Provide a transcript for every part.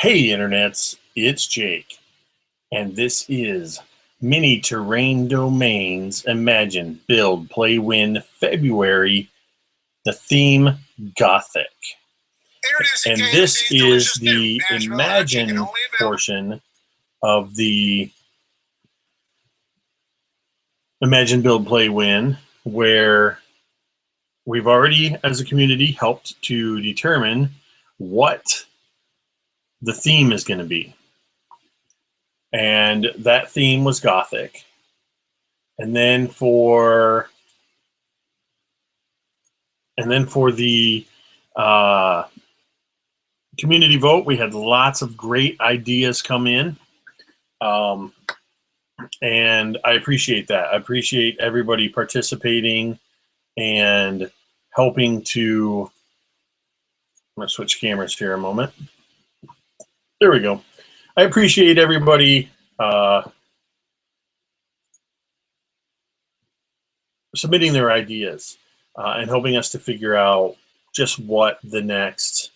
Hey internets, it's Jake, and this is Mini Terrain Domains Imagine, Build, Play, Win, February, the theme Gothic. And this is the Imagine portion of the Imagine, Build, Play, Win, where we've already, as a community, helped to determine what the theme is going to be. And that theme was Gothic. And then for the community vote, we had lots of great ideas come in. And I appreciate that. I appreciate everybody participating and helping to, I'm gonna switch cameras here a moment. There we go. I appreciate everybody submitting their ideas and helping us to figure out just what the next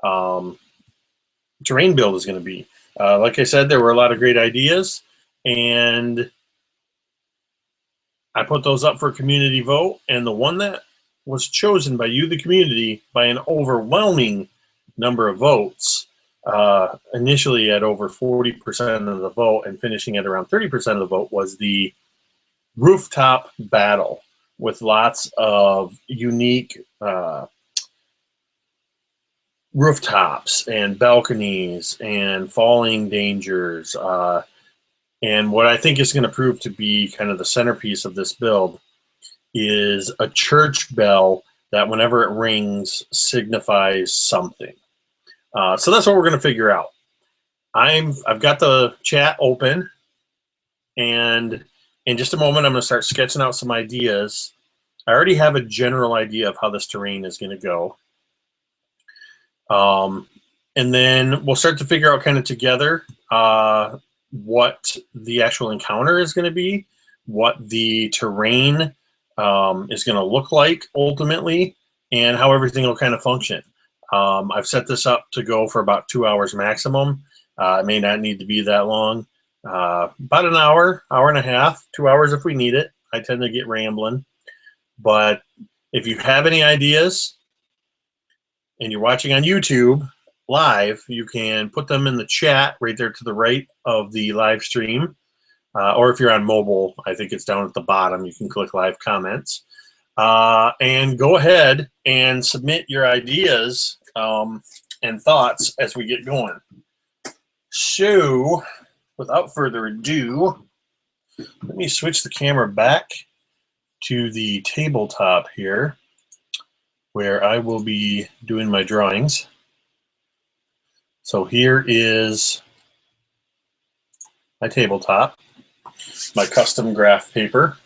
terrain build is going to be. Like I said, there were a lot of great ideas, and I put those up for community vote, and the one that was chosen by you, the community, by an overwhelming number of votes, initially at over 40% of the vote and finishing at around 30% of the vote, was the rooftop battle, with lots of unique rooftops and balconies and falling dangers. And what I think is going to prove to be kind of the centerpiece of this build is a church bell that whenever it rings signifies something. So that's what we're going to figure out. I've got the chat open, and in just a moment I'm going to start sketching out some ideas. I already have a general idea of how this terrain is going to go. And then we'll start to figure out kind of together what the actual encounter is going to be, what the terrain is going to look like ultimately, and how everything will kind of function. I've set this up to go for about 2 hours maximum. It may not need to be that long. About an hour, hour and a half, 2 hours if we need it. I tend to get rambling. But if you have any ideas and you're watching on YouTube live, you can put them in the chat right there to the right of the live stream. Or if you're on mobile, I think it's down at the bottom. You can click live comments. And go ahead and submit your ideas and thoughts as we get going. So, without further ado, let me switch the camera back to the tabletop here, where I will be doing my drawings. So here is my tabletop, my custom graph paper,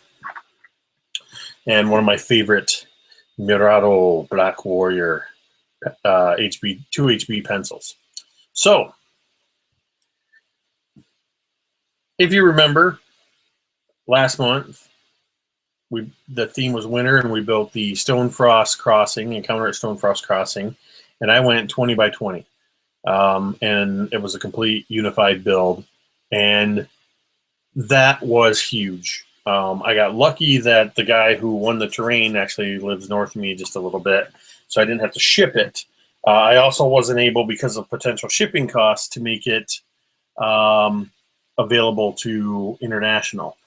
and one of my favorite Murado Black Warrior 2HB pencils. So, if you remember, last month, the theme was winter, and we built the Stonefrost Crossing, encounter at Stonefrost Crossing, and I went 20 by 20. And it was a complete unified build, and that was huge. I got lucky that the guy who won the terrain actually lives north of me just a little bit, so I didn't have to ship it. I also wasn't able, because of potential shipping costs, to make it available to international.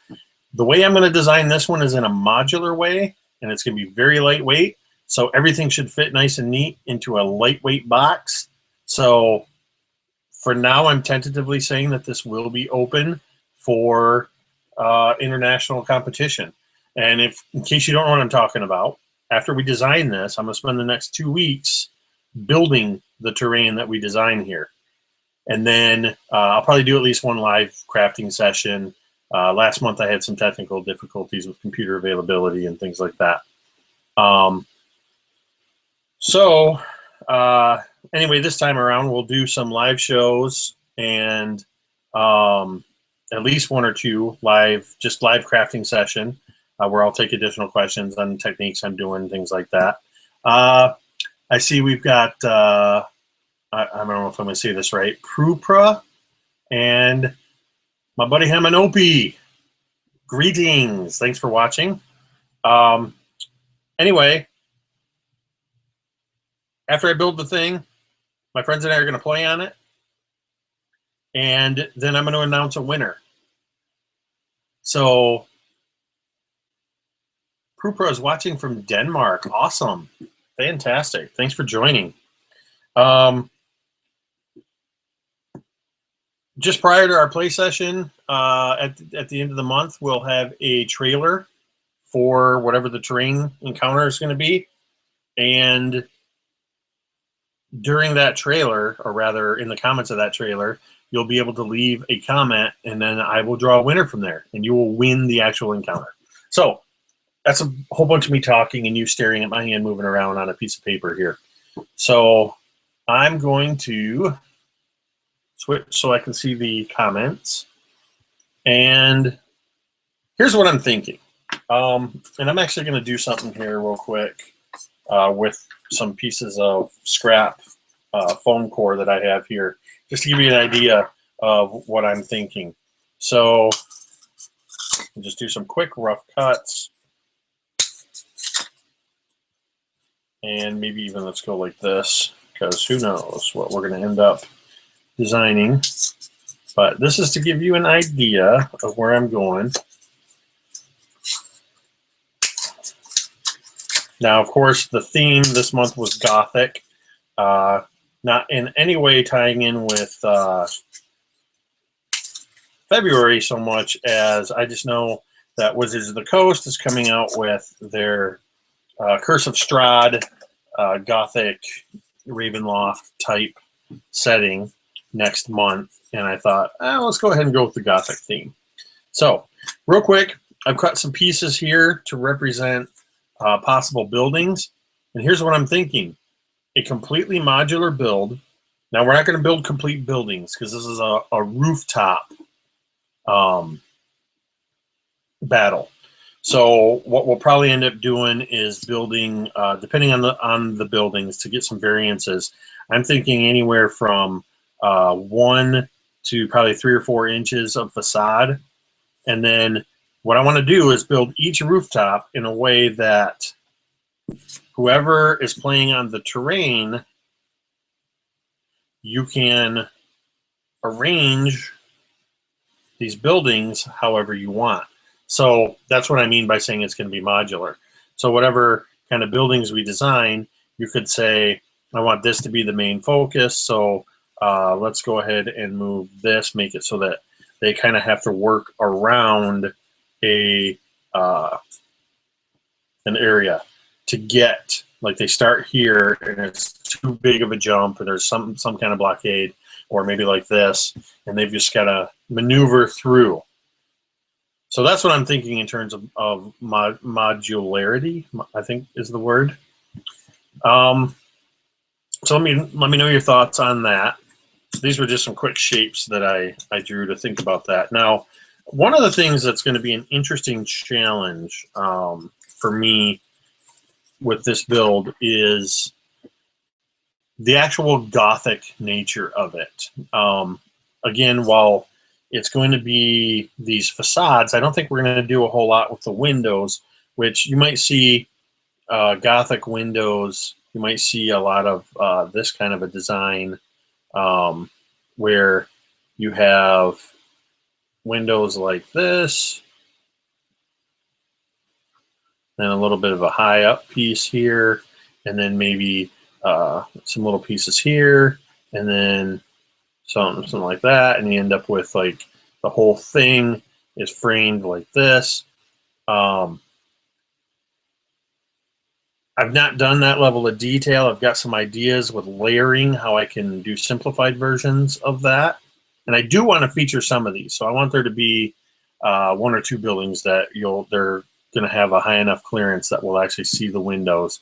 The way I'm going to design this one is in a modular way, and it's going to be very lightweight, so everything should fit nice and neat into a lightweight box. So for now, I'm tentatively saying that this will be open for international competition. And in case you don't know what I'm talking about, after we design this, I'm going to spend the next 2 weeks building the terrain that we design here. And then I'll probably do at least one live crafting session. Last month I had some technical difficulties with computer availability and things like that. Anyway, this time around we'll do some live shows and at least 1 or 2 live crafting session where I'll take additional questions on techniques I'm doing, things like that. I see we've got I don't know if I'm going to say this right, Prupra, and my buddy Hamanopi. Greetings. Thanks for watching. Anyway, after I build the thing, my friends and I are going to play on it, and then I'm going to announce a winner. So Prupra is watching from Denmark. Awesome. Fantastic. Thanks for joining. Just prior to our play session, at the end of the month, we'll have a trailer for whatever the terrain encounter is going to be. And during that trailer, or rather in the comments of that trailer, you'll be able to leave a comment, and then I will draw a winner from there, and you will win the actual encounter. So that's a whole bunch of me talking and you staring at my hand moving around on a piece of paper here. So I'm going to switch so I can see the comments. And here's what I'm thinking. And I'm actually going to do something here real quick with some pieces of scrap foam core that I have here, just to give you an idea of what I'm thinking. So I'll just do some quick rough cuts. And maybe even let's go like this, because who knows what we're going to end up designing. But this is to give you an idea of where I'm going. Now, of course, the theme this month was Gothic. Not in any way tying in with February so much as I just know that Wizards of the Coast is coming out with their Curse of Strahd Gothic Ravenloft type setting next month, and I thought, let's go ahead and go with the Gothic theme. So, real quick, I've cut some pieces here to represent possible buildings, and here's what I'm thinking. A completely modular build. Now, we're not going to build complete buildings because this is a rooftop battle. So what we'll probably end up doing is building, depending on the buildings, to get some variances. I'm thinking anywhere from 1 to probably 3 or 4 inches of facade. And then what I want to do is build each rooftop in a way that whoever is playing on the terrain, you can arrange these buildings however you want. So that's what I mean by saying it's going to be modular. So whatever kind of buildings we design, you could say, I want this to be the main focus. So let's go ahead and move this, make it so that they kind of have to work around an area to get, like they start here and it's too big of a jump and there's some kind of blockade, or maybe like this, and they've just got to maneuver through. So that's what I'm thinking in terms of modularity, I think is the word. So let me know your thoughts on that. These were just some quick shapes that I drew to think about that. Now, one of the things that's going to be an interesting challenge for me with this build is the actual Gothic nature of it. Again, while it's going to be these facades, I don't think we're going to do a whole lot with the windows, which you might see Gothic windows. You might see a lot of this kind of a design where you have windows like this, and a little bit of a high up piece here, and then maybe some little pieces here, and then something like that, and you end up with like the whole thing is framed like this. I've not done that level of detail. I've got some ideas with layering, how I can do simplified versions of that. And I do want to feature some of these. So I want there to be 1 or 2 buildings that they're going to have a high enough clearance that we'll actually see the windows.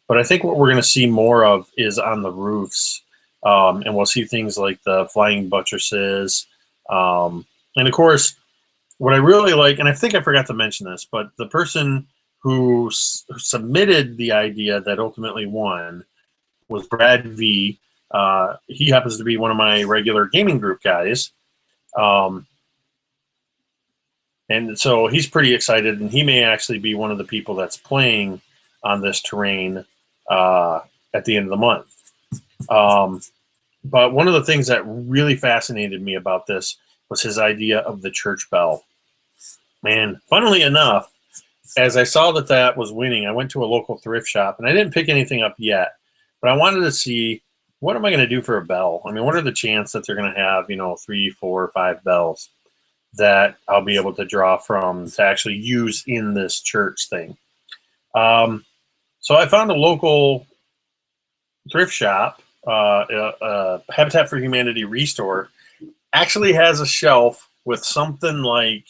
But I think what we're going to see more of is on the roofs. And we'll see things like the flying buttresses. And of course, what I really like, and I think I forgot to mention this, but the person who submitted the idea that ultimately won was Brad V. He happens to be one of my regular gaming group guys. And so he's pretty excited, and he may actually be one of the people that's playing on this terrain at the end of the month. But one of the things that really fascinated me about this was his idea of the church bell. And funnily enough, as I saw that that was winning, I went to a local thrift shop, and I didn't pick anything up yet, but I wanted to see, what am I going to do for a bell? I mean, what are the chances that they're going to have, 3, 4, 5 bells that I'll be able to draw from to actually use in this church thing? So I found a local thrift shop, Habitat for Humanity Restore, actually has a shelf with something like,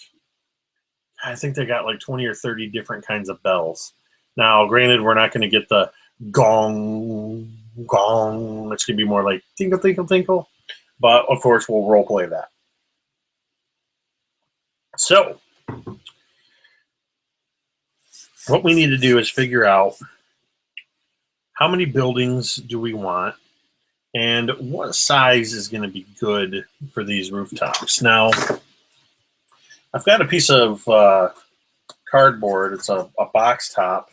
I think they got like 20 or 30 different kinds of bells. Now, granted, we're not going to get the gong, gong. It's going to be more like tinkle, tinkle, tinkle. But, of course, we'll role play that. So, what we need to do is figure out how many buildings do we want and what size is going to be good for these rooftops. Now, I've got a piece of cardboard. It's a box top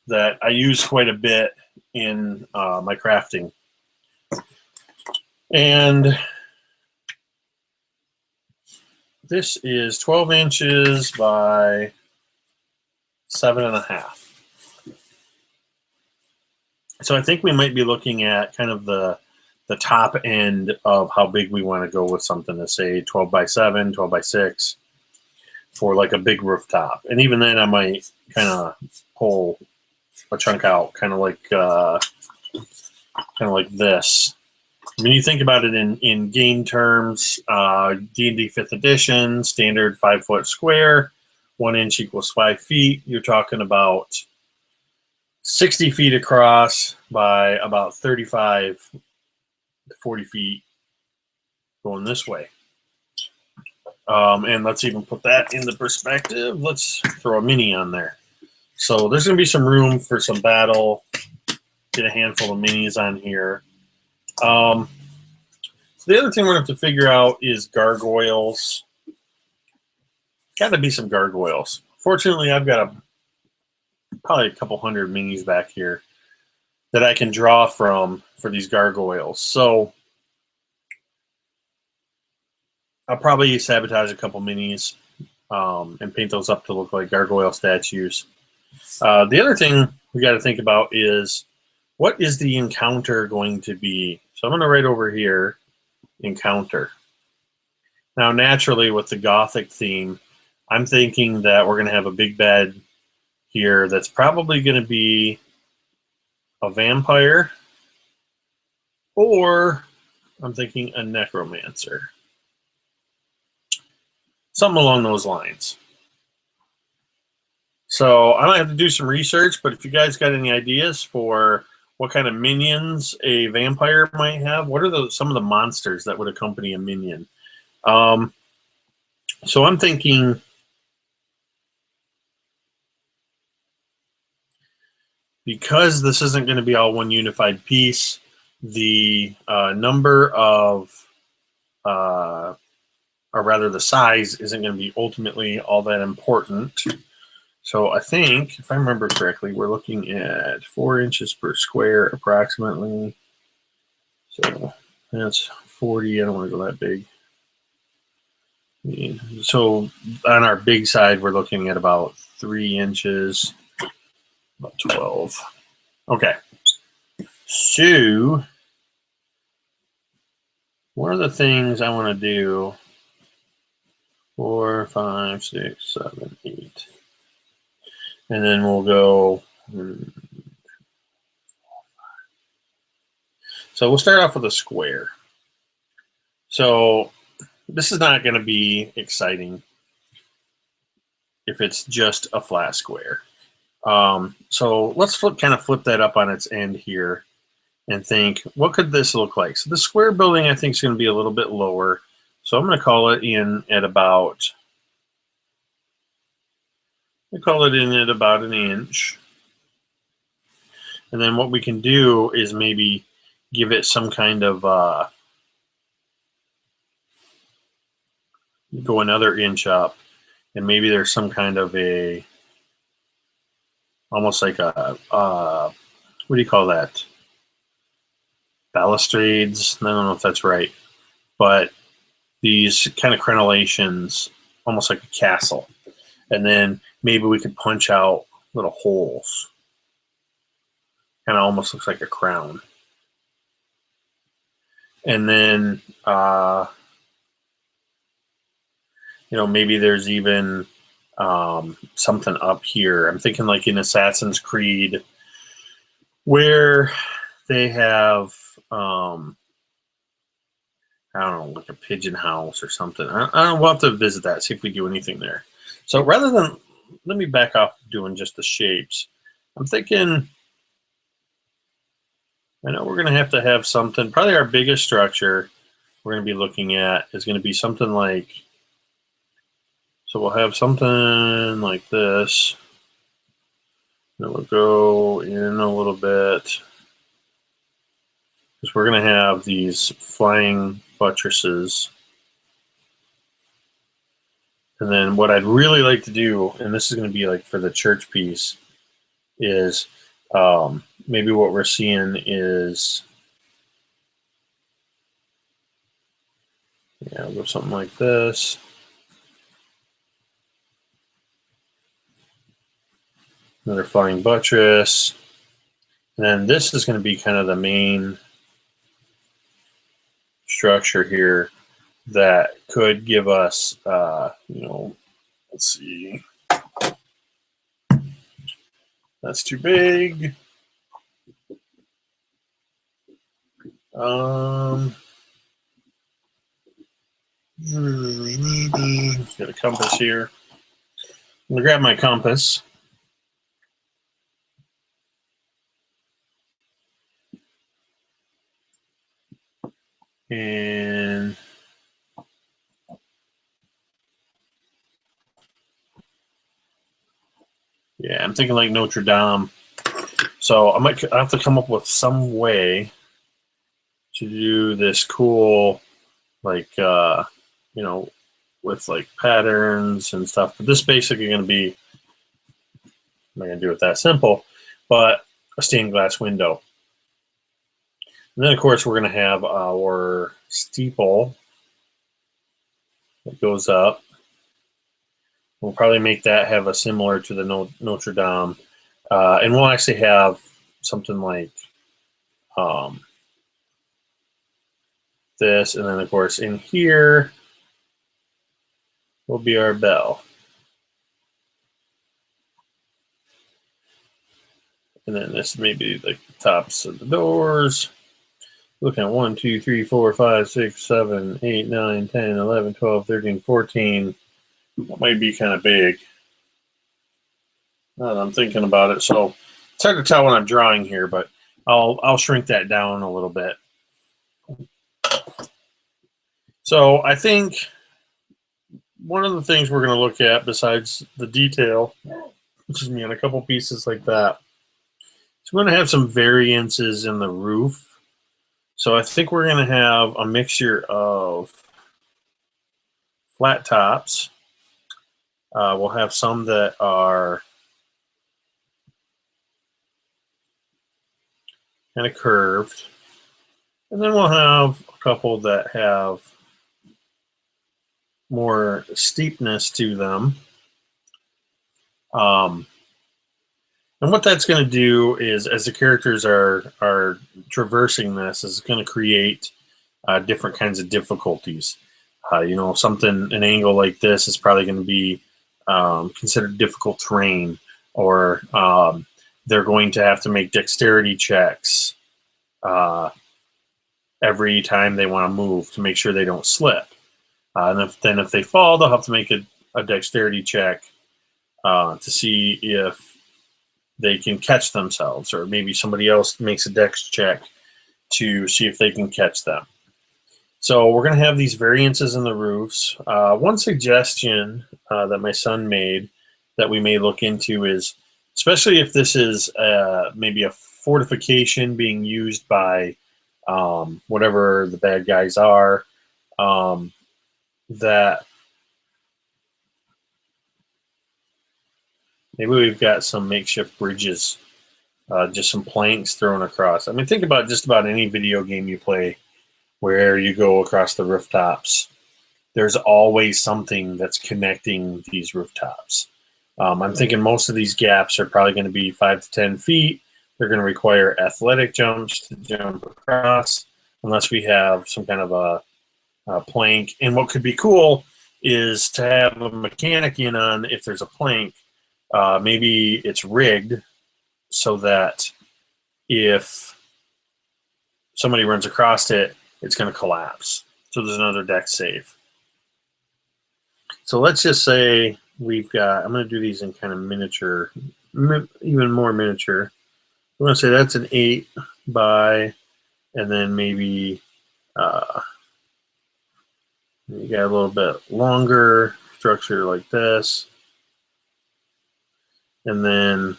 that I use quite a bit in my crafting. And this is 12 inches by 7.5. So I think we might be looking at kind of the top end of how big we want to go with something, to say 12 by 7, 12 by 6 for like a big rooftop. And even then I might kind of pull a chunk out, kind of like this. When you think about it in game terms, D&D 5th edition, standard 5-foot square, 1 inch equals 5 feet. You're talking about 60 feet across by about 35 to 40 feet going this way. And let's even put that into perspective. Let's throw a mini on there. So there's going to be some room for some battle. Get a handful of minis on here. So the other thing we're going to have to figure out is gargoyles. Got to be some gargoyles. Fortunately, I've got probably a couple hundred minis back here that I can draw from for these gargoyles. So I'll probably sabotage a couple minis and paint those up to look like gargoyle statues. The other thing we got to think about is, what is the encounter going to be? So I'm going to write over here, encounter. Now, naturally, with the Gothic theme, I'm thinking that we're going to have a big bed here that's probably going to be a vampire, or I'm thinking a necromancer. Something along those lines. So I might have to do some research, but if you guys got any ideas for what kind of minions a vampire might have, what are some of the monsters that would accompany a minion? So I'm thinking, because this isn't going to be all one unified piece, the number of, or rather the size, isn't going to be ultimately all that important. So I think, if I remember correctly, we're looking at 4 inches per square approximately. So that's 40. I don't want to go that big. So on our big side, we're looking at about 3 inches, about 12. Okay. So one of the things I want to do, 4, 5, 6, 7, 8. And then we'll go. So we'll start off with a square. So this is not going to be exciting if it's just a flat square. So let's kind of flip that up on its end here and think, what could this look like? So the square building, I think, is going to be a little bit lower. So I'm going to call it in at about, an inch. And then what we can do is maybe give it some kind of go another inch up, and maybe there's some kind of a almost like a what do you call that? Balustrades? I don't know if that's right, but these kind of crenellations, almost like a castle, and then maybe we could punch out little holes. Kind of almost looks like a crown. And then, maybe there's even something up here. I'm thinking like in Assassin's Creed where they have, I don't know, like a pigeon house or something. I don't know, we'll have to visit that, see if we do anything there. So rather than, let me back off doing just the shapes. I'm thinking, I know we're going to have something, probably our biggest structure we're going to be looking at is going to be something like, so we'll have something like this. Then we'll go in a little bit, because we're going to have these flying buttresses. And then what I'd really like to do, and this is going to be like for the church piece, is maybe what we're seeing is, yeah, we'll go something like this. Another flying buttress. And then this is going to be kind of the main structure here that could give us, let's see. That's too big. Get a compass here. I'm gonna grab my compass. And yeah, I'm thinking like Notre Dame. So I have to come up with some way to do this cool, like, with like patterns and stuff. But this basically going to be, I'm not going to do it that simple, but a stained glass window. And then, of course, we're going to have our steeple that goes up. We'll probably make that have a similar to the Notre Dame. And we'll actually have something like this. And then, of course, in here will be our bell. And then this may be like the tops of the doors. Looking at 1, 2, 3, 4, 5, 6, 7, 8, 9, 10, 11, 12, 13, 14. That might be kind of big. I'm thinking about it. So it's hard to tell when I'm drawing here, but I'll shrink that down a little bit. So I think one of the things we're going to look at besides the detail, which is on a couple pieces like that, is we're going to have some variances in the roof. So I think we're going to have a mixture of flat tops. We'll have some that are kind of curved. And then we'll have a couple that have more steepness to them. And what that's going to do is, as the characters are traversing this, is going to create different kinds of difficulties. An angle like this is probably going to be considered difficult terrain, or they're going to have to make dexterity checks every time they want to move to make sure they don't slip. And if they fall, they'll have to make a dexterity check to see if they can catch themselves, or maybe somebody else makes a dex check to see if they can catch them. So we're going to have these variances in the roofs. One suggestion that my son made that we may look into is, especially if this is maybe a fortification being used by whatever the bad guys are, that maybe we've got some makeshift bridges, just some planks thrown across. I mean, think about just about any video game you play where you go across the rooftops. There's always something that's connecting these rooftops. I'm thinking most of these gaps are probably going to be 5 to 10 feet. They're going to require athletic jumps to jump across, unless we have some kind of a plank. And what could be cool is to have a mechanic in on if there's a plank. Maybe it's rigged so that if somebody runs across it, it's going to collapse. So there's another deck save. So let's just say we've got, I'm going to do these in kind of miniature, even more miniature. I'm going to say that's an 8 by, and then maybe you got a little bit longer structure like this. And then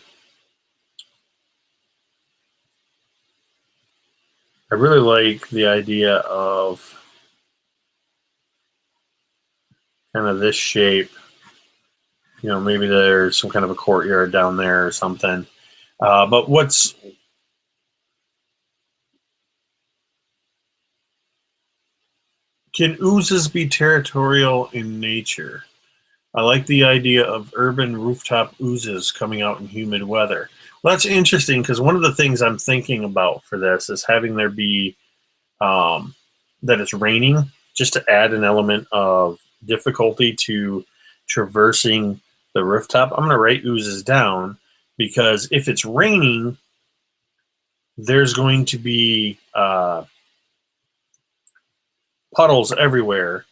I really like the idea of kind of this shape. You know, maybe there's some kind of a courtyard down there or something. But can oozes be territorial in nature? I like the idea of urban rooftop oozes coming out in humid weather. Well, that's interesting because one of the things I'm thinking about for this is having there be that it's raining, just to add an element of difficulty to traversing the rooftop. I'm going to write oozes down because if it's raining, there's going to be puddles everywhere,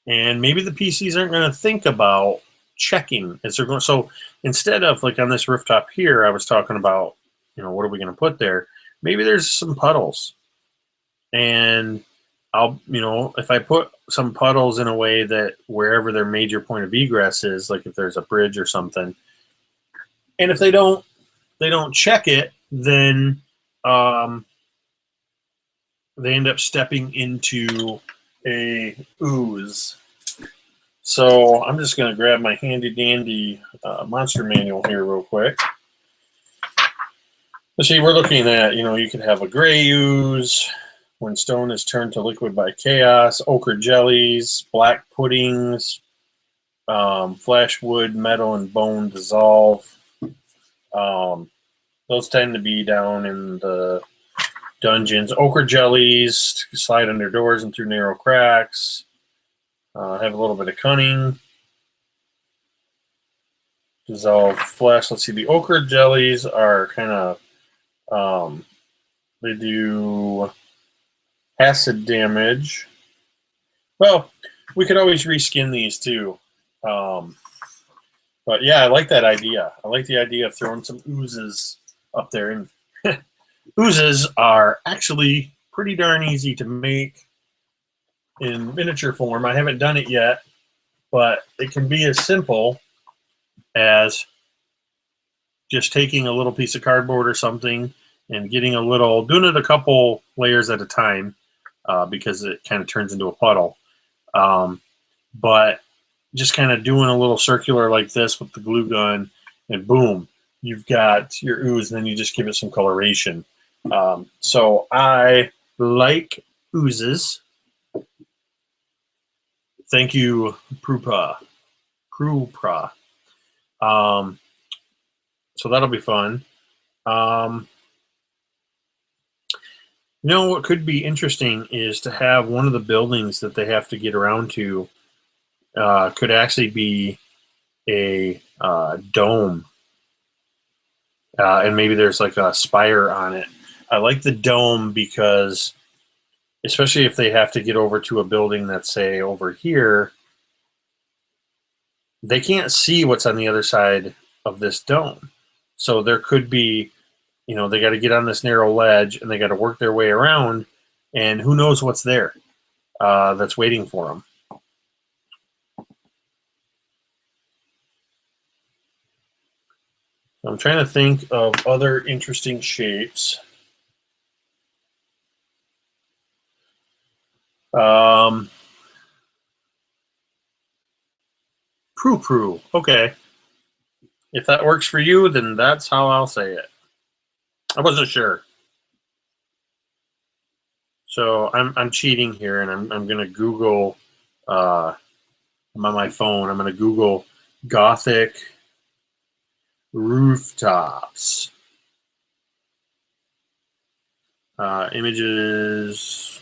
and maybe the PCs aren't going to think about checking as they're going. So instead of like on this rooftop here, I was talking about, you know, what are we going to put there? Maybe there's some puddles, and I'll, you know, if I put some puddles in a way that wherever their major point of egress is, like if there's a bridge or something, and if they don't check it, then they end up stepping into a ooze. So I'm just going to grab my handy dandy monster manual here real quick. Let's see, we're looking at, you know, you could have a gray ooze when stone is turned to liquid by chaos, ochre jellies, black puddings, flesh, wood, metal, and bone dissolve. Those tend to be down in the dungeons. Ochre jellies slide under doors and through narrow cracks. Have a little bit of cunning. Dissolve flesh. Let's see. The ochre jellies are kind of they do acid damage. Well, we could always reskin these too. But yeah, I like that idea. I like the idea of throwing some oozes up there. And oozes are actually pretty darn easy to make in miniature form. I haven't done it yet, but it can be as simple as just taking a little piece of cardboard or something and getting a little, doing it a couple layers at a time because it kind of turns into a puddle. But just kind of doing a little circular like this with the glue gun, and boom, you've got your ooze, and then you just give it some coloration. So I like oozes. Thank you, Prupa. So that'll be fun. You know what could be interesting is to have one of the buildings that they have to get around to could actually be a dome. And maybe there's like a spire on it. I like the dome because, especially if they have to get over to a building that's, say, over here, they can't see what's on the other side of this dome. So there could be, you know, they got to get on this narrow ledge and they got to work their way around, and who knows what's there that's waiting for them. I'm trying to think of other interesting shapes. Prue. Okay. If that works for you, then that's how I'll say it. I wasn't sure. So I'm cheating here, and I'm gonna Google. I'm on my phone. I'm gonna Google Gothic rooftops. Images.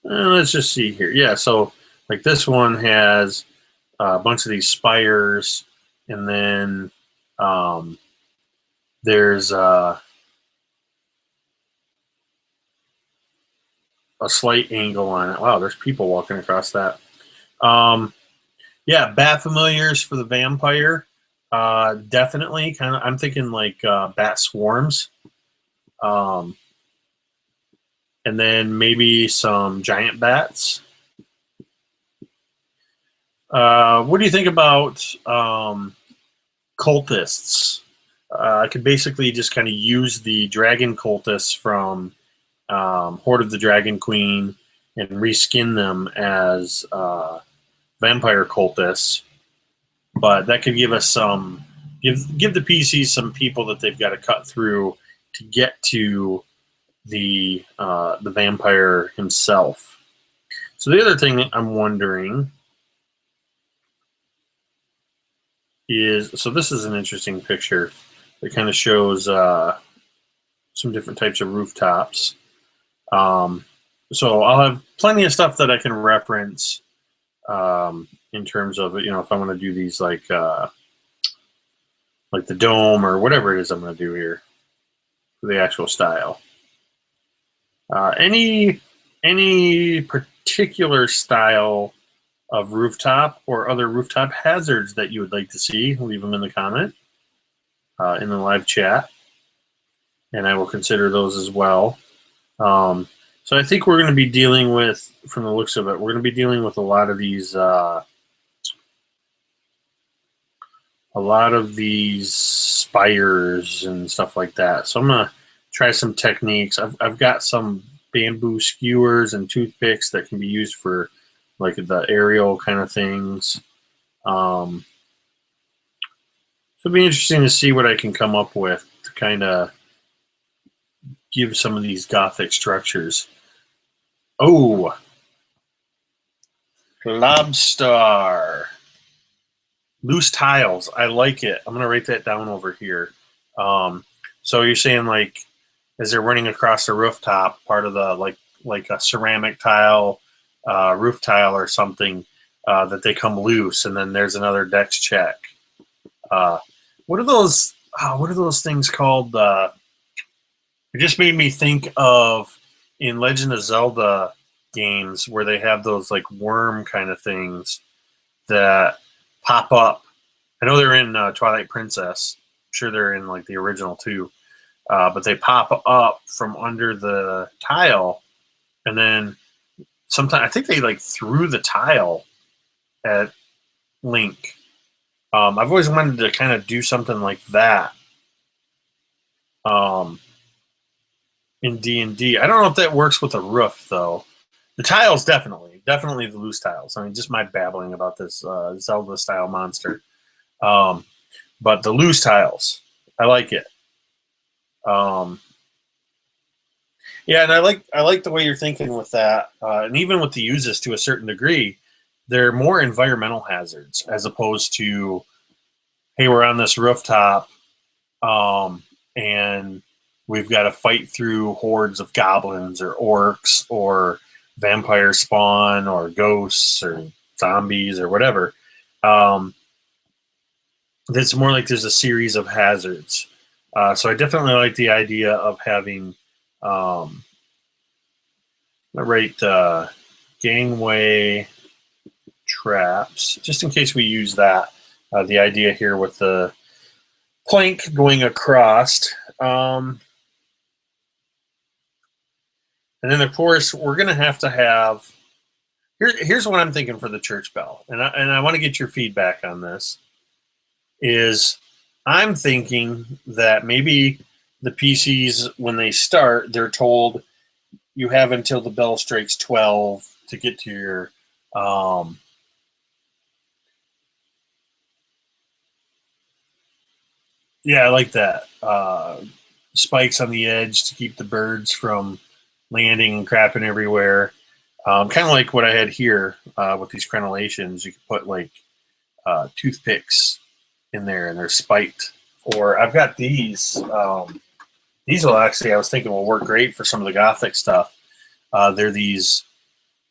Let's just see here. Yeah, so like this one has a bunch of these spires, and then there's a slight angle on it. Wow, there's people walking across that. Yeah, bat familiars for the vampire. Definitely, kind of. I'm thinking like bat swarms, and then maybe some giant bats. What do you think about cultists? I could basically just kind of use the dragon cultists from Horde of the Dragon Queen and reskin them as vampire cultists, but that could give us some give the PCs some people that they've got to cut through to get to the vampire himself. So the other thing I'm wondering is, so this is an interesting picture that kind of shows some different types of rooftops. So I'll have plenty of stuff that I can reference in terms of, if I want to do these like the dome or whatever it is I'm going to do here for the actual style. Any particular style of rooftop or other rooftop hazards that you would like to see, leave them in the comment in the live chat, and I will consider those as well. So I think we're going to be dealing with, from the looks of it, we're going to be dealing with a lot of these spires and stuff like that. So I'm going to try some techniques. I've got some bamboo skewers and toothpicks that can be used for like the aerial kind of things. So it'll be interesting to see what I can come up with to kind of give some of these Gothic structures. Oh, lobster. Loose tiles. I like it. I'm going to write that down over here. So you're saying like as they're running across the rooftop, part of the like a ceramic tile, roof tile or something, that they come loose, and then there's another dex check. What are those? What are those things called? It just made me think of in Legend of Zelda games where they have those like worm kind of things that pop up. I know they're in Twilight Princess. I'm sure they're in like the original too. But they pop up from under the tile, and then sometimes I think they like threw the tile at Link. I've always wanted to kind of do something like that in D&D. I don't know if that works with a roof though. The tiles definitely the loose tiles. I mean, just my babbling about this Zelda style monster. But the loose tiles, I like it. Yeah, and I like the way you're thinking with that, and even with the uses to a certain degree, they're more environmental hazards as opposed to, hey, we're on this rooftop, and we've got to fight through hordes of goblins or orcs or vampire spawn or ghosts or zombies or whatever. It's more like there's a series of hazards. So I definitely like the idea of having gangway traps, just in case we use that. The idea here with the plank going across. And then, of course, we're going to have... Here's what I'm thinking for the church bell, and I want to get your feedback on this, is I'm thinking that maybe the PCs, when they start, they're told you have until the bell strikes 12 to get to your um, yeah, I like that. Spikes on the edge to keep the birds from landing and crapping everywhere. Kind of like what I had here with these crenellations. You could put like toothpicks in there, and they're spiked. Or I've got these. These will actually, I was thinking, will work great for some of the Gothic stuff. They're these.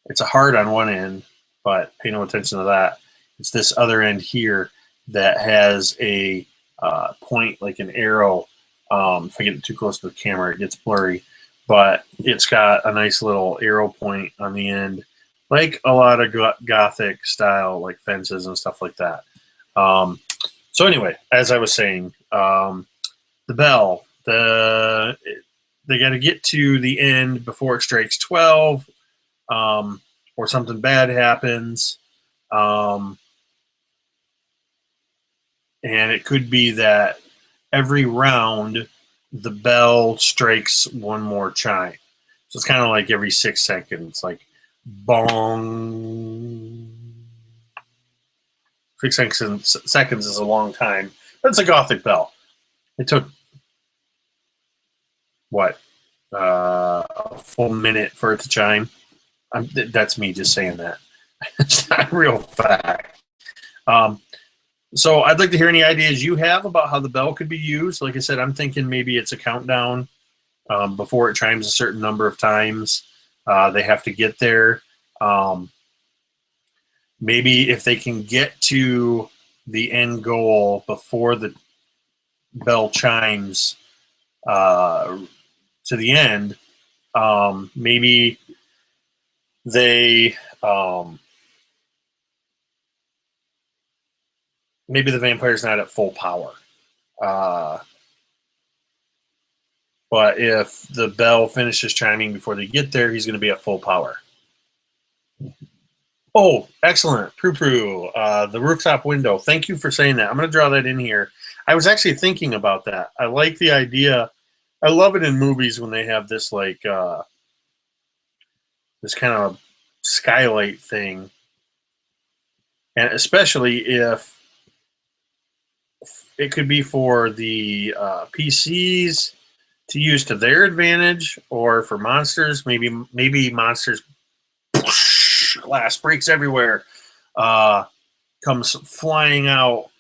It's a heart on one end, but pay no attention to that. It's this other end here that has a point, like an arrow. If I get too close to the camera, it gets blurry. But it's got a nice little arrow point on the end, like a lot of Gothic style, like fences and stuff like that. So anyway, as I was saying, the bell, they got to get to the end before it strikes 12, or something bad happens. And it could be that every round the bell strikes one more chime. So it's kind of like every 6 seconds, like bong. 6 seconds is a long time. That's a Gothic bell. It took, what, a full minute for it to chime. That's me just saying that. It's not real fact. So I'd like to hear any ideas you have about how the bell could be used. Like I said, I'm thinking maybe it's a countdown before it chimes a certain number of times. They have to get there. Maybe if they can get to the end goal before the bell chimes to the end, maybe they maybe the vampire's not at full power. But if the bell finishes chiming before they get there, he's going to be at full power. Oh, excellent. Prue, the rooftop window. Thank you for saying that. I'm going to draw that in here. I was actually thinking about that. I like the idea. I love it in movies when they have this like this kind of skylight thing. And especially if it could be for the PCs to use to their advantage, or for monsters. Maybe monsters, glass breaks everywhere, comes flying out,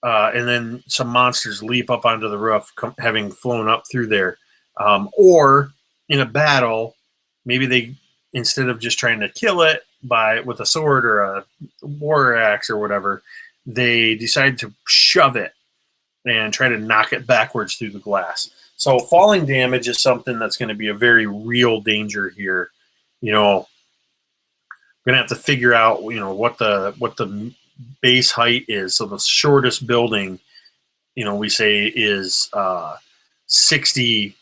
and then some monsters leap up onto the roof, having flown up through there. Or in a battle, maybe they, instead of just trying to kill it with a sword or a war axe or whatever, they decide to shove it and try to knock it backwards through the glass. So falling damage is something that's going to be a very real danger here. You know, we're going to have to figure out, what the base height is. So the shortest building, we say is 60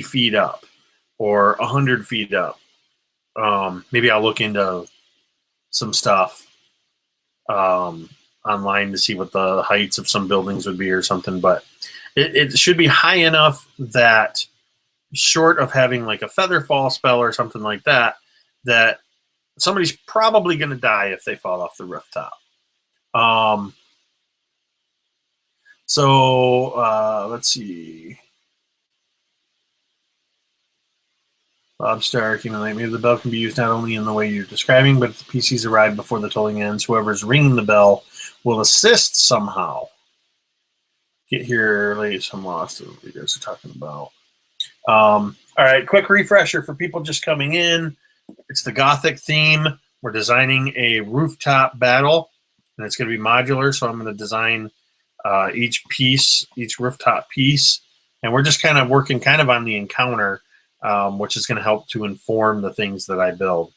feet up or 100 feet up. Maybe I'll look into some stuff online to see what the heights of some buildings would be or something, but it should be high enough that, short of having like a feather fall spell or something like that, that somebody's probably going to die if they fall off the rooftop. Let's see. Bob Stark, maybe the bell can be used not only in the way you're describing, but if the PCs arrive before the tolling ends, whoever's ringing the bell will assist somehow. Get here late, so I'm lost in what you guys are talking about. All right, quick refresher for people just coming in. It's the Gothic theme. We're designing a rooftop battle, and it's going to be modular, so I'm going to design each rooftop piece, and we're just kind of working on the encounter, which is going to help to inform the things that I build.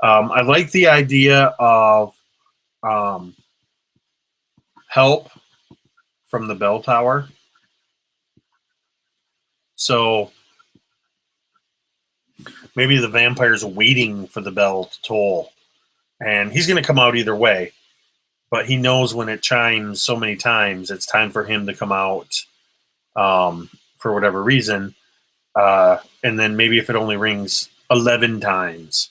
I like the idea of help from the bell tower. So maybe the vampire's waiting for the bell to toll, and he's going to come out either way, but he knows when it chimes so many times, it's time for him to come out for whatever reason. And then maybe if it only rings 11 times.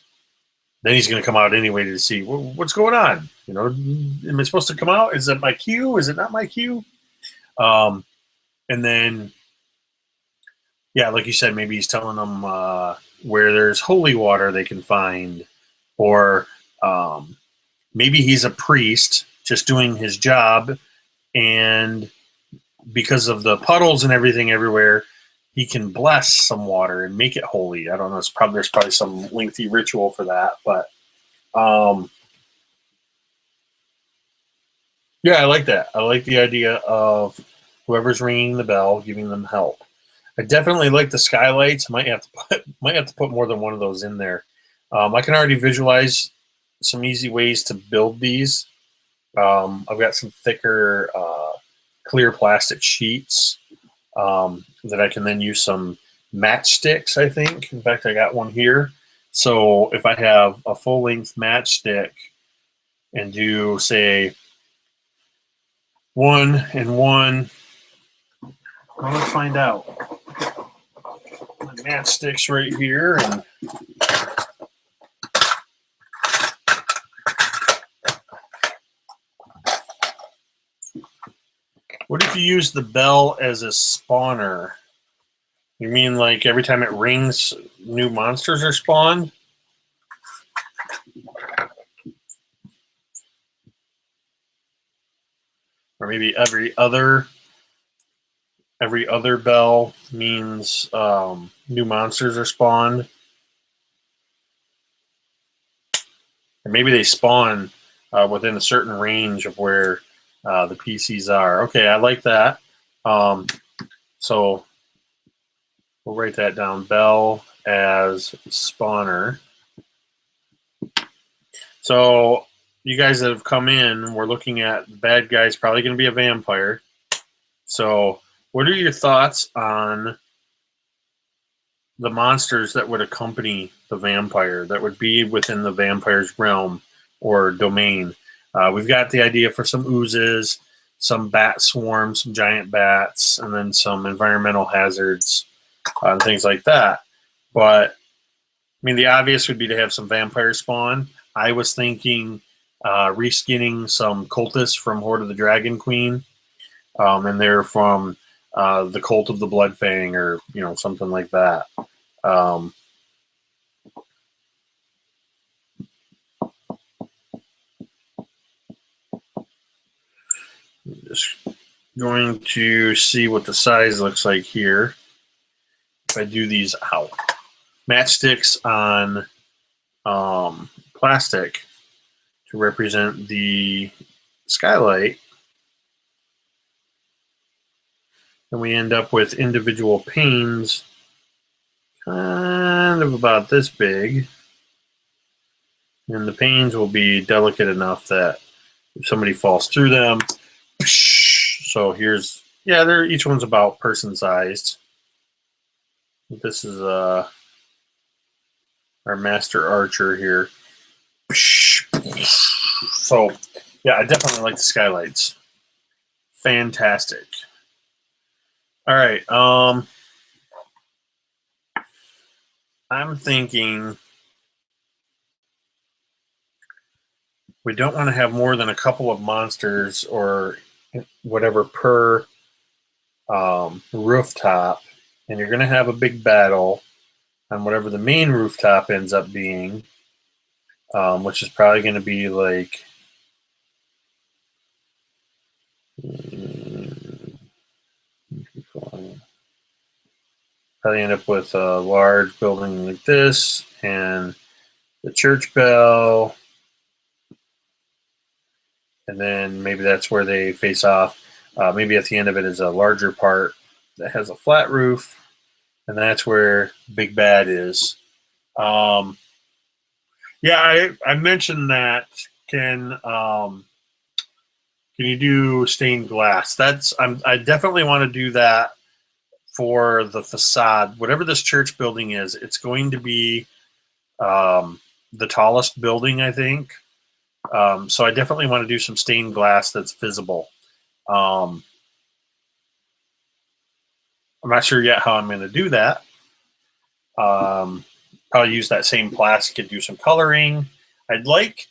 Then he's going to come out anyway to see what's going on. You know, am I supposed to come out? Is it my cue? Is it not my cue? And then, yeah, like you said, maybe he's telling them where there's holy water they can find, or maybe he's a priest just doing his job, and because of the puddles and everything everywhere, he can bless some water and make it holy. I don't know. There's probably some lengthy ritual for that, but yeah, I like that. I like the idea of whoever's ringing the bell giving them help. I definitely like the skylights. Might have to put more than one of those in there. I can already visualize some easy ways to build these. I've got some thicker clear plastic sheets that I can then use some matchsticks, I think. In fact, I got one here. So if I have a full-length matchstick and do, say, 1 and 1, well, let's find out. My matchsticks right here, and what if you use the bell as a spawner? You mean like every time it rings, new monsters are spawned? Or maybe every other bell means new monsters are spawned? Or maybe they spawn within a certain range of where the PCs are. Okay, I like that. So we'll write that down. Bell as spawner. So you guys that have come in, we're looking at the bad guy's probably going to be a vampire. So what are your thoughts on the monsters that would accompany the vampire, that would be within the vampire's realm or domain? We've got the idea for some oozes, some bat swarms, some giant bats, and then some environmental hazards and things like that. But, I mean, the obvious would be to have some vampire spawn. I was thinking reskinning some cultists from Horde of the Dragon Queen, and they're from the Cult of the Blood Fang, or something like that. Just going to see what the size looks like here. If I do these out, matchsticks on plastic to represent the skylight, and we end up with individual panes kind of about this big, and the panes will be delicate enough that if somebody falls through them, so here's, yeah, each one's about person sized. This is our master archer here. So yeah, I definitely like the skylights. Fantastic. All right, I'm thinking we don't want to have more than a couple of monsters or whatever per rooftop, and you're going to have a big battle on whatever the main rooftop ends up being, which is probably going to be like probably end up with a large building like this and the church bell, and then maybe that's where they face off. Maybe at the end of it is a larger part that has a flat roof, and that's where Big Bad is. Yeah, I mentioned that. Can you do stained glass? I definitely want to do that for the facade. Whatever this church building is, it's going to be the tallest building, I think. So I definitely want to do some stained glass that's visible. I'm not sure yet how I'm going to do that. probably use that same plastic and do some coloring. I'd like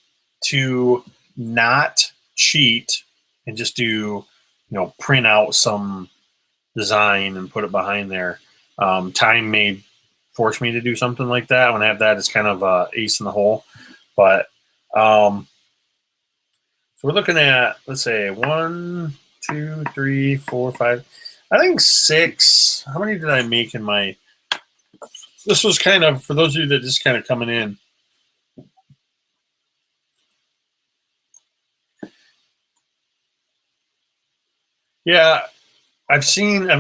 to not cheat and just do, print out some design and put it behind there. Time may force me to do something like that. I want to have that as kind of a ace in the hole. But so we're looking at, let's say 1, 2, 3, 4, 5. I think 6. How many did I make in my? This was kind of, for those of you that just kind of coming in. Yeah, I've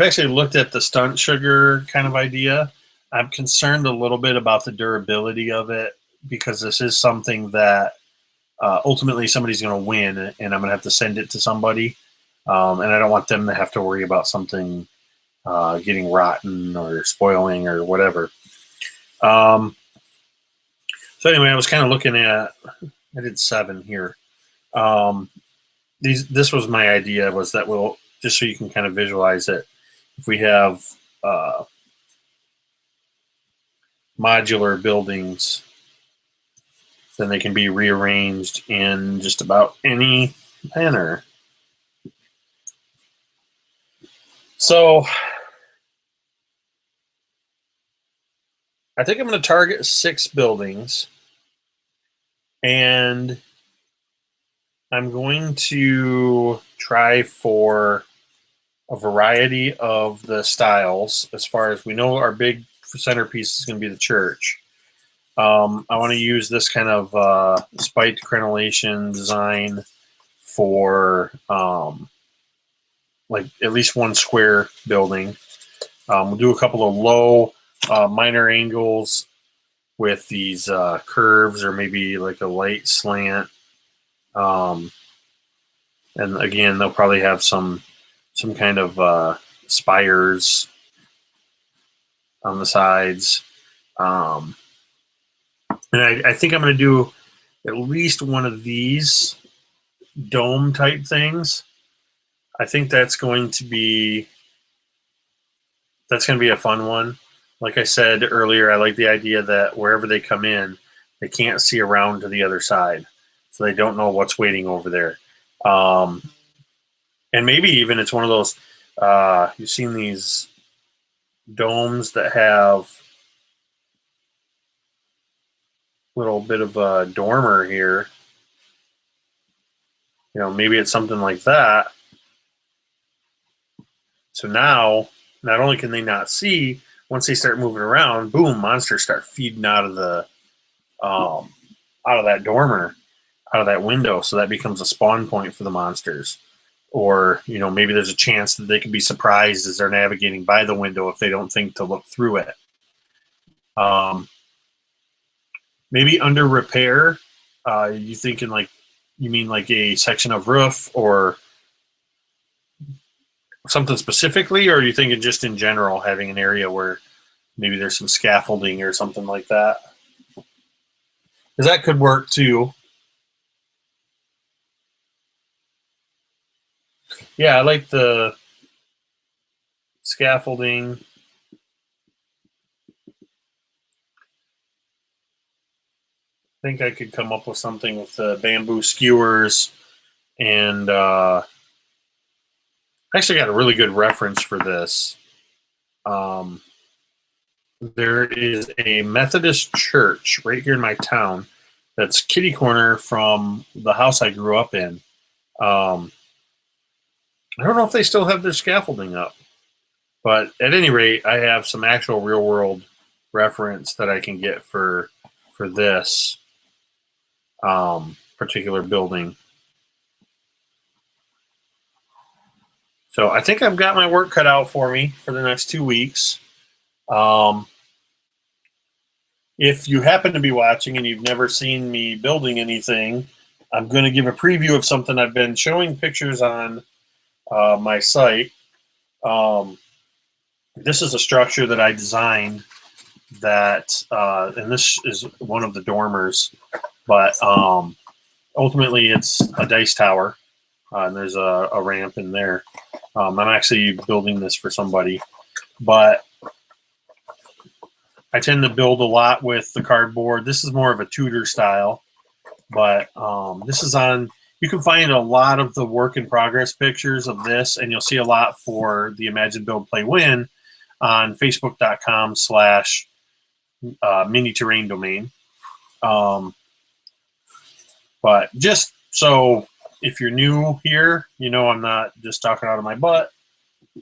actually looked at the stunt sugar kind of idea. I'm concerned a little bit about the durability of it because this is something that ultimately somebody's going to win, and I'm going to have to send it to somebody. And I don't want them to have to worry about something getting rotten or spoiling or whatever. So anyway, I was kind of looking at, I did 7 here. This was my idea, was that we'll, just so you can kind of visualize it, if we have modular buildings, then they can be rearranged in just about any manner. So I think I'm going to target 6 buildings, and I'm going to try for a variety of the styles. As far as we know, our big centerpiece is going to be the church. I want to use this kind of spiked crenellation design for like at least one square building. We'll do a couple of low minor angles with these curves, or maybe like a light slant. And again, they'll probably have some kind of spires on the sides. And I think I'm going to do at least one of these dome type things. I think that's going to be a fun one. Like I said earlier, I like the idea that wherever they come in, they can't see around to the other side, so they don't know what's waiting over there. And maybe even it's one of those, you've seen these domes that have a little bit of a dormer here. Maybe it's something like that. So now, not only can they not see, once they start moving around, boom, monsters start feeding out of that dormer, out of that window. So that becomes a spawn point for the monsters. Or, maybe there's a chance that they could be surprised as they're navigating by the window if they don't think to look through it. Maybe under repair, you mean like a section of roof or something specifically, or are you thinking just in general having an area where maybe there's some scaffolding or something like that? Because that could work too. Yeah, I like the scaffolding. I think I could come up with something with the bamboo skewers, and I actually got a really good reference for this. There is a Methodist church right here in my town that's kitty corner from the house I grew up in. I don't know if they still have their scaffolding up, but at any rate, I have some actual real world reference that I can get for this particular building. So I think I've got my work cut out for me for the next 2 weeks. If you happen to be watching and you've never seen me building anything, I'm going to give a preview of something I've been showing pictures on my site. This is a structure that I designed that, and this is one of the dormers, but ultimately it's a dice tower, and there's a ramp in there. I'm actually building this for somebody, but I tend to build a lot with the cardboard. This is more of a Tudor style, but this is on. You can find a lot of the work in progress pictures of this, and you'll see a lot for the Imagine Build Play Win on Facebook.com/mini terrain domain. But just so if you're new here, you know I'm not just talking out of my butt.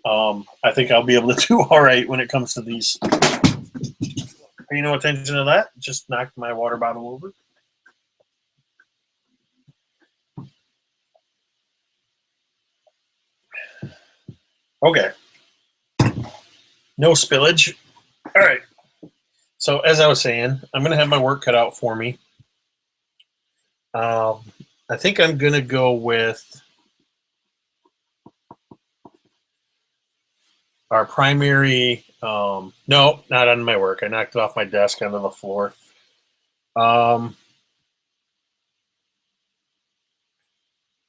I think I'll be able to do all right when it comes to these. Pay no attention to that. Just knocked my water bottle over. Okay. No spillage. All right. So as I was saying, I'm going to have my work cut out for me. I think I'm going to go with our primary. No, not on my work. I knocked it off my desk onto the floor.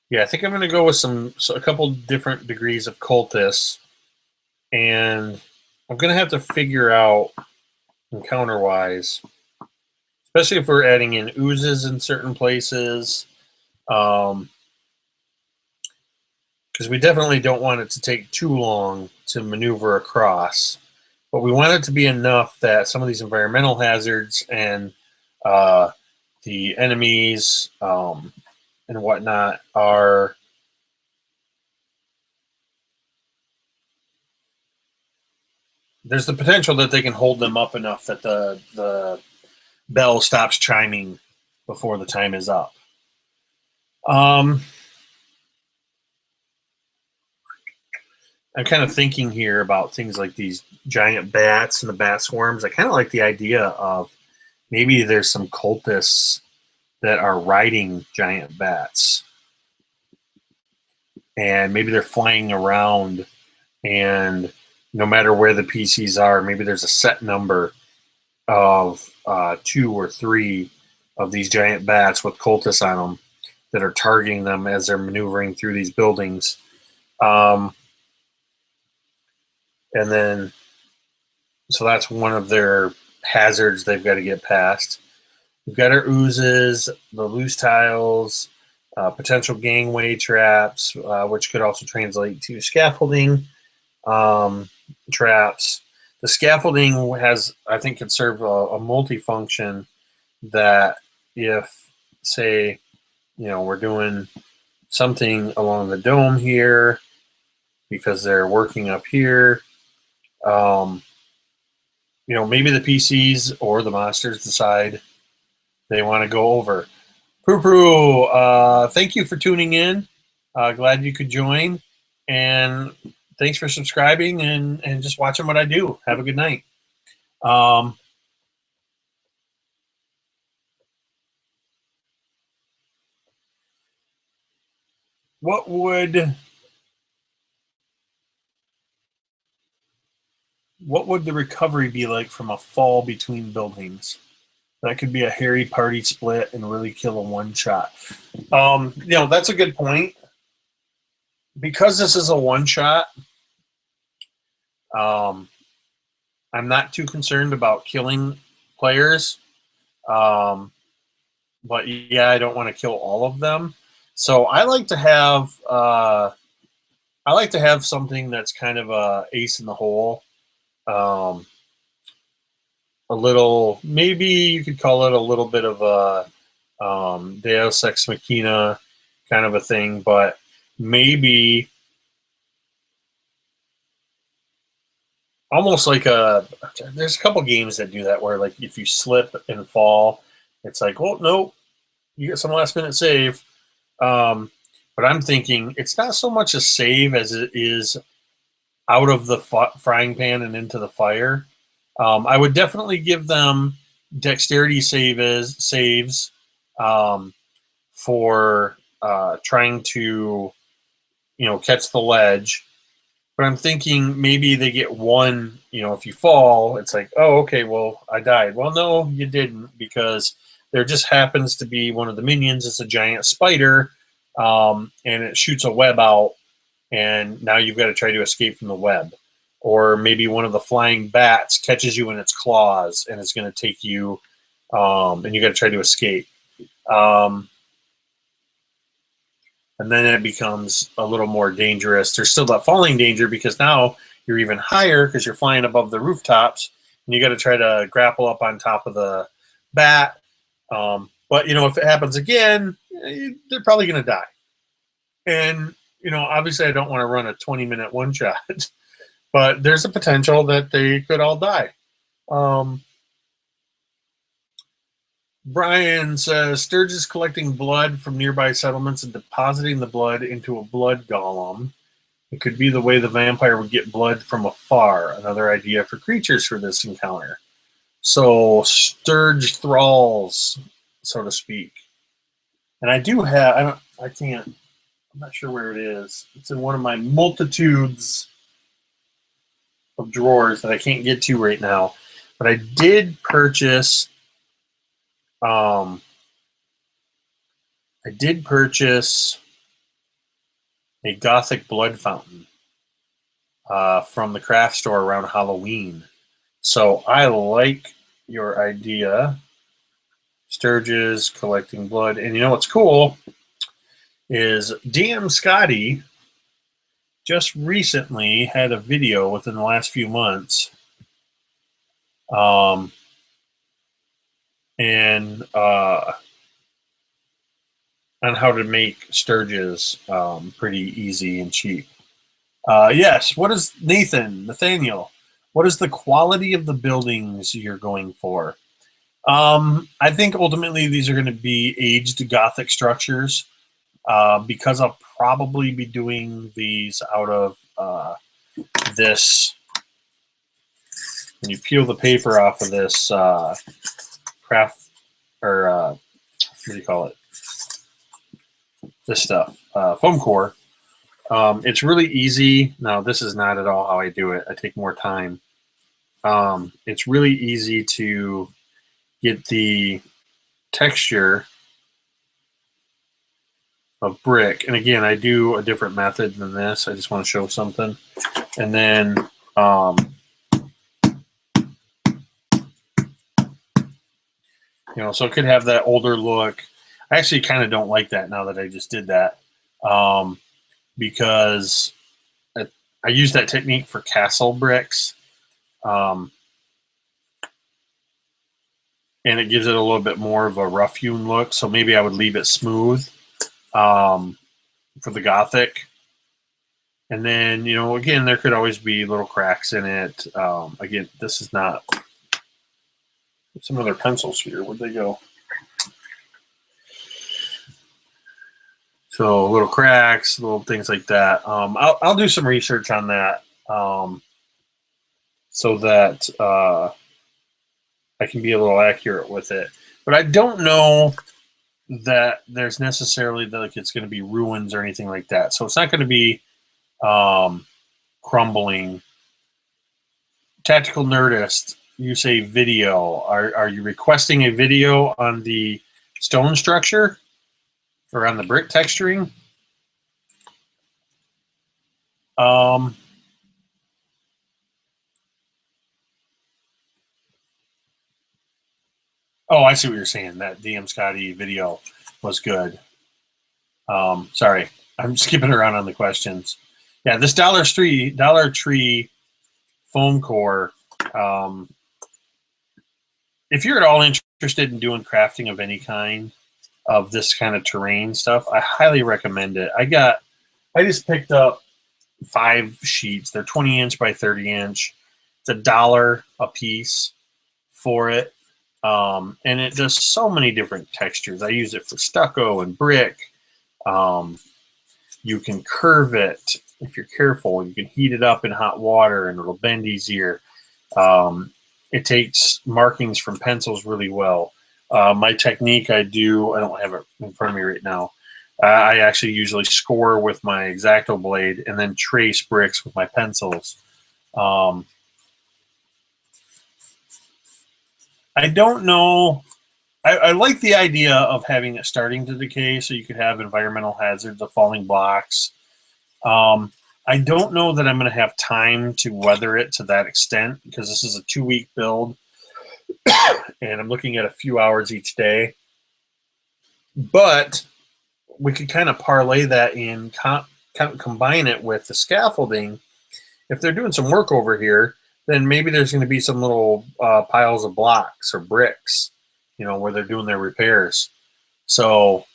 Yeah, I think I'm going to go with a couple different degrees of cultists, and I'm going to have to figure out encounter-wise, especially if we're adding in oozes in certain places, because we definitely don't want it to take too long to maneuver across, but we want it to be enough that some of these environmental hazards and the enemies and whatnot are there's the potential that they can hold them up enough that the bell stops chiming before the time is up. I'm kind of thinking here about things like these giant bats and the bat swarms. I kind of like the idea of maybe there's some cultists that are riding giant bats, and maybe they're flying around, and no matter where the PCs are, maybe there's a set number of 2 or 3 of these giant bats with cultists on them that are targeting them as they're maneuvering through these buildings. And then, so that's one of their hazards they've got to get past. We've got our oozes, the loose tiles, potential gangway traps, which could also translate to scaffolding traps. The scaffolding has, I think, could serve a multi-function that if, say, we're doing something along the dome here because they're working up here, maybe the PCs or the monsters decide they want to go over. Poo-poo, thank you for tuning in. Glad you could join. And thanks for subscribing and just watching what I do. Have a good night. What would the recovery be like from a fall between buildings? That could be a hairy party split and really kill a one-shot. That's a good point. Because this is a one-shot, I'm not too concerned about killing players. But yeah, I don't want to kill all of them. So I like to have something that's kind of a ace in the hole. A little, maybe you could call it a little bit of a Deus Ex Machina kind of a thing, but maybe almost like there's a couple games that do that where, like, if you slip and fall, it's like, well, nope, you get some last minute save. But I'm thinking it's not so much a save as it is out of the frying pan and into the fire. I would definitely give them dexterity saves for trying to, catch the ledge. But I'm thinking maybe they get one, if you fall, it's like, oh, okay, well, I died. Well, no, you didn't, because there just happens to be one of the minions. It's a giant spider, and it shoots a web out, and now you've got to try to escape from the web. or maybe one of the flying bats catches you in its claws and it's going to take you, and you got to try to escape. And then it becomes a little more dangerous. There's still that falling danger because now you're even higher because you're flying above the rooftops, and you got to try to grapple up on top of the bat. But if it happens again, they're probably going to die. And obviously, I don't want to run a 20-minute one shot, but there's a potential that they could all die. Brian says Sturgis collecting blood from nearby settlements and depositing the blood into a blood golem. It could be the way the vampire would get blood from afar. Another idea for creatures for this encounter. So Sturge thralls, so to speak. And I do have, I'm not sure where it is. It's in one of my multitudes of drawers that I can't get to right now. But I did purchase a Gothic blood fountain from the craft store around Halloween. So I like your idea, Sturgis collecting blood. And what's cool is DM Scotty just recently had a video within the last few months on how to make Sturgis pretty easy and cheap. Yes, what is Nathaniel? What is the quality of the buildings you're going for? I think ultimately these are going to be aged Gothic structures because I'll probably be doing these out of this. When you peel the paper off of this craft, or what do you call it? This stuff, foam core. It's really easy. Now, this is not at all how I do it. I take more time. It's really easy to get the texture of brick. And again, I do a different method than this. I just want to show something. And then so it could have that older look. I actually kind of don't like that now that I just did that, because I use that technique for castle bricks, and it gives it a little bit more of a rough-hewn look. So maybe I would leave it smooth for the Gothic. And then, again, there could always be little cracks in it. Again, this is not... Some other pencils here. Where'd they go? So little cracks, little things like that. I'll do some research on that so that I can be a little accurate with it. But I don't know that there's necessarily it's going to be ruins or anything like that. So it's not going to be crumbling. Tactical Nerdist, you say video. Are you requesting a video on the stone structure or on the brick texturing? Oh, I see what you're saying. That DM Scotty video was good. Sorry, I'm skipping around on the questions. Yeah, this Dollar Tree foam core. If you're at all interested in doing crafting of any kind of this kind of terrain stuff, I highly recommend it. I just picked up 5 sheets. They're 20-inch by 30-inch. It's $1 a piece for it. And it does so many different textures. I use it for stucco and brick. You can curve it if you're careful. You can heat it up in hot water and it'll bend easier. It takes markings from pencils really well. My technique I don't have it in front of me right now. I actually usually score with my X-Acto blade and then trace bricks with my pencils. I don't know. I like the idea of having it starting to decay so you could have environmental hazards of falling blocks. I I don't know that I'm going to have time to weather it to that extent because this is a 2-week build and I'm looking at a few hours each day. But we could kind of parlay that in, combine it with the scaffolding. If they're doing some work over here, then maybe there's going to be some little piles of blocks or bricks, you know, where they're doing their repairs. So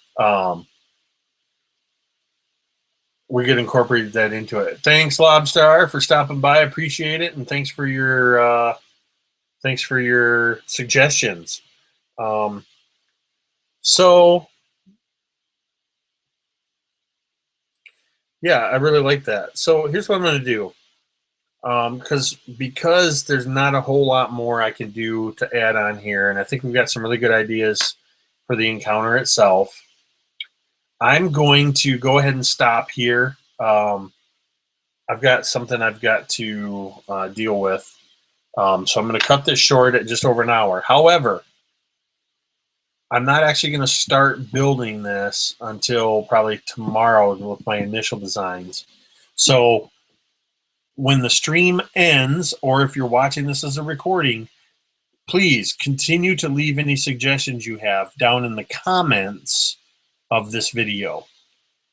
we could incorporate that into it. Thanks, Lobstar, for stopping by. I appreciate it, and thanks for your suggestions. So yeah, I really like that. So here's what I'm going to do. Because there's not a whole lot more I can do to add on here, and I think we've got some really good ideas for the encounter itself. I'm going to go ahead and stop here. I've got something I've got to deal with, so I'm going to cut this short at just over an hour. However, I'm not actually going to start building this until probably tomorrow with my initial designs. So when the stream ends, or if you're watching this as a recording, please continue to leave any suggestions you have down in the comments of this video.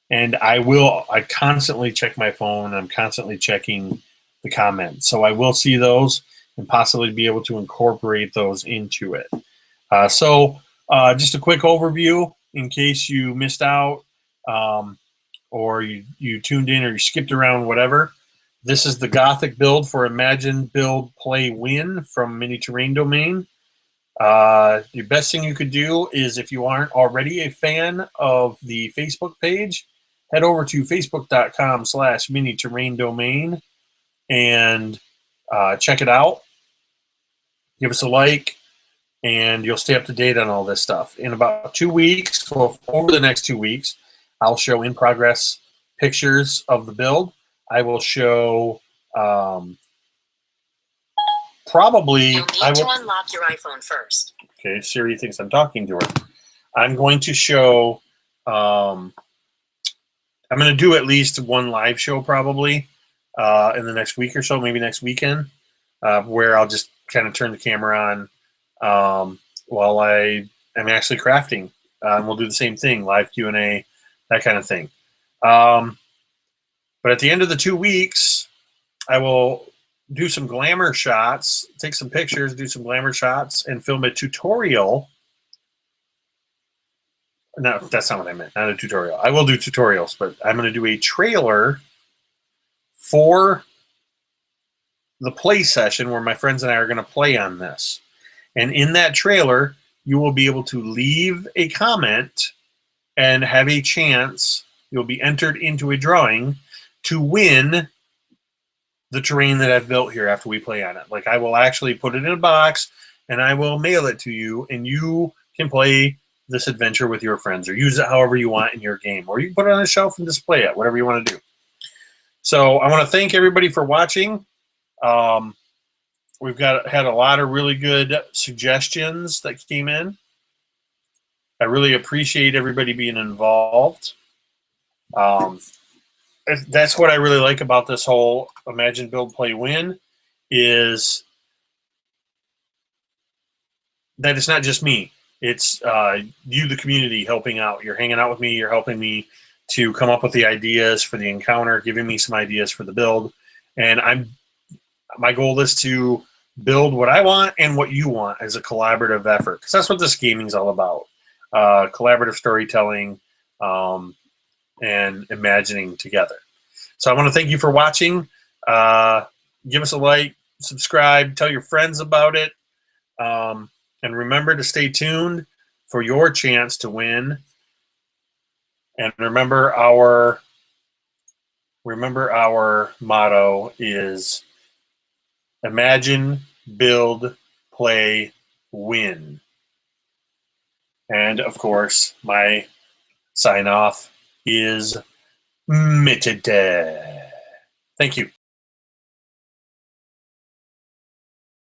And I constantly check my phone. I'm constantly checking the comments. So I will see those and possibly be able to incorporate those into it. So just a quick overview in case you missed out or you tuned in or you skipped around, whatever. This is the Gothic build for Imagine, Build, Play, Win from Mini Terrain Domain. The best thing you could do is, if you aren't already a fan of the Facebook page, head over to facebook.com/Mini Terrain Domain and check it out. Give us a like, and you'll stay up to date on all this stuff. In about 2 weeks, so over the next 2 weeks, I'll show in progress pictures of the build. I will show probably. You'll need to unlock your iPhone first. Okay, Siri thinks I'm talking to her. I'm going to show. I'm going to do at least one live show probably in the next week or so, maybe next weekend, where I'll just kind of turn the camera on while I am actually crafting. And we'll do the same thing, live Q&A, that kind of thing. But at the end of the 2 weeks, I will do some glamour shots, take some pictures, do some glamour shots, and film a tutorial. No, that's not what I meant. Not a tutorial. I will do tutorials, but I'm going to do a trailer for the play session where my friends and I are going to play on this. And in that trailer, you will be able to leave a comment and have a chance. You'll be entered into a drawing to win the terrain that I've built here after we play on it. Like, I will actually put it in a box and I will mail it to you, and you can play this adventure with your friends or use it however you want in your game, or you can put it on a shelf and display it, whatever you want to do. So I want to thank everybody for watching. We've had a lot of really good suggestions that came in. I really appreciate everybody being involved. That's what I really like about this whole Imagine, Build, Play, Win, is that it's not just me. It's you, the community, helping out. You're hanging out with me. You're helping me to come up with the ideas for the encounter, giving me some ideas for the build. And my goal is to build what I want and what you want as a collaborative effort, because that's what this gaming is all about. Collaborative storytelling and imagining together. So I want to thank you for watching. Give us a like, subscribe, tell your friends about it. And remember to stay tuned for your chance to win. And remember our motto is Imagine, Build, Play, Win. And of course, my sign off is Mitted. Thank you.